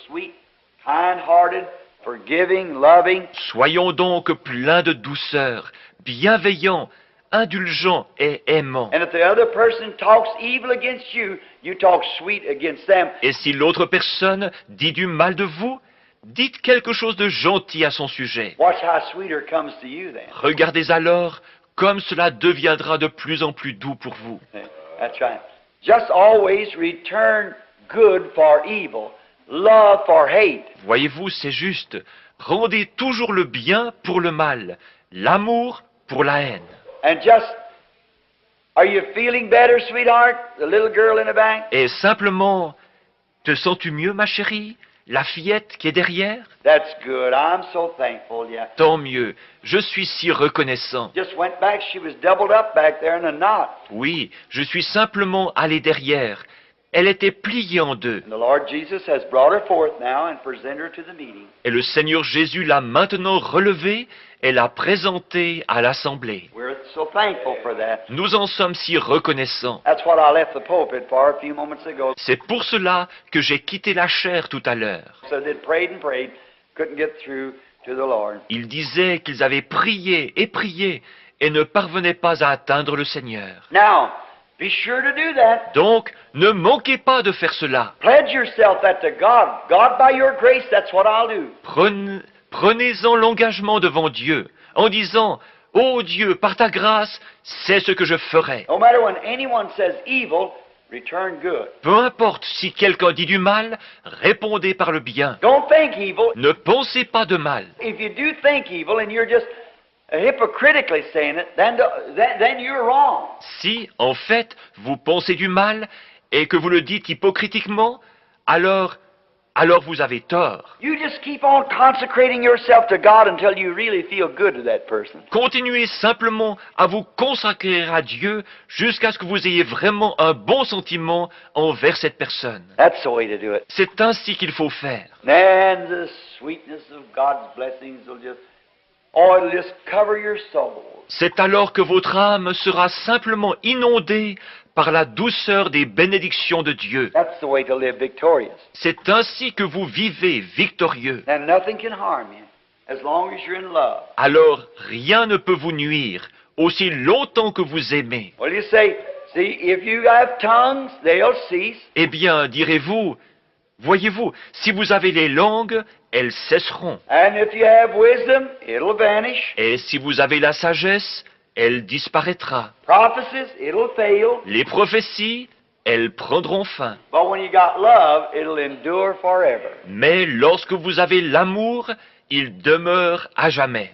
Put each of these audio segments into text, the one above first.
sweet, kind-hearted, forgiving, loving. Soyons donc pleins de douceur, bienveillants, indulgents et aimants. And if the other person talks evil against you, you talk sweet against them. Et si l'autre personne dit du mal de vous, dites quelque chose de gentil à son sujet. Watch how sweeter it comes to you then. Regardez alors comme cela deviendra de plus en plus doux pour vous. That's right. Just always return good for evil, love for hate. Voyez-vous, c'est juste. Rendez toujours le bien pour le mal, l'amour pour la haine. And just, are you feeling better, sweetheart? The little girl in the back? Et simplement, te sens-tu mieux, ma chérie? La fillette qui est derrière? That's good. I'm so thankful, yeah. Tant mieux. Je suis si reconnaissant. Just went back. She was doubled up back there in a knot. Oui, je suis simplement allé derrière. Elle était pliée en deux. And the Lord Jesus has brought her forth now and presented her to the meeting. Et le Seigneur Jésus l'a maintenant relevée et l'a présentée à l'Assemblée. We're so thankful for that. Nous en sommes si reconnaissants. That's what I left the pulpit for a few moments ago. C'est pour cela que j'ai quitté la chaire tout à l'heure. So they prayed and prayed, couldn't get through to the Lord. Ils disaient qu'ils avaient prié et ne parvenaient pas à atteindre le Seigneur. Now, be sure to do that. Donc, ne manquez pas de faire cela. Pledge yourself that to God. God, by your grace, that's what I'll do. Prenez-en l'engagement devant Dieu, en disant, « Ô Dieu, par ta grâce, c'est ce que je ferai. No matter when anyone says evil, return good. » Peu importe si quelqu'un dit du mal, répondez par le bien. Don't think evil. Ne pensez pas de mal. If you do think evil and you're just hypocritically saying it, then you're wrong. Si, en fait, vous pensez du mal et que vous le dites hypocritiquement, alors vous avez tort. You just keep on consecrating yourself to God until you really feel good to that person. Continuez simplement à vous consacrer à Dieu jusqu'à ce que vous ayez vraiment un bon sentiment envers cette personne. That's the way to do it. C'est ainsi qu'il faut faire. Then the sweetness of God's blessings will it'll just cover your soul. C'est alors que votre âme sera simplement inondée par la douceur des bénédictions de Dieu. That's the way to live victorious. C'est ainsi que vous vivez victorieux. And nothing can harm you as long as you're in love. Alors rien ne peut vous nuire aussi longtemps que vous aimez. Well, you say, see, if you have tongues, they'll cease. Eh bien, direz-vous, voyez-vous, si vous avez les langues, elles cesseront. And if you have wisdom, it'll vanish. Et si vous avez la sagesse, elle disparaîtra. Prophecies, it'll fail. Les prophéties, elles prendront fin. But when you got love, it'll endure forever. Mais lorsque vous avez l'amour, il demeure à jamais.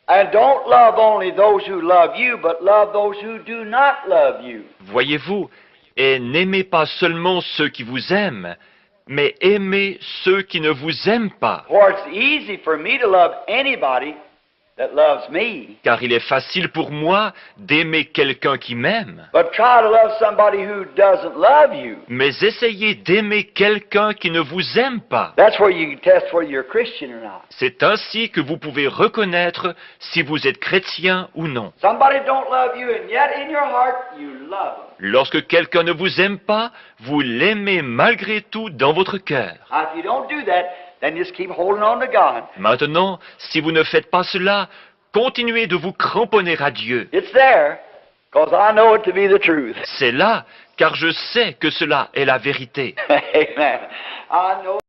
And don't love only those who love you, but love those who do not love you. Voyez-vous, et n'aimez pas seulement ceux qui vous aiment, mais aimez ceux qui ne vous aiment pas. For it's easy for me to love anybody that loves me. Car il est facile pour moi d'aimer quelqu'un qui m'aime. But try to love somebody who doesn't love you. Mais essayez d'aimer quelqu'un qui ne vous aime pas. That's where you can test whether you're a Christian or not. C'est ainsi que vous pouvez reconnaître si vous êtes chrétien ou non. Somebody don't love you, and yet in your heart you love them. Lorsque quelqu'un ne vous aime pas, vous l'aimez malgré tout dans votre cœur. Now, if you don't do that, then just keep holding on to God. Maintenant, si vous ne faites pas cela, continuez de vous cramponner à Dieu. It's there, because I know it to be the truth. C'est là, car je sais que cela est la vérité. Amen. I know.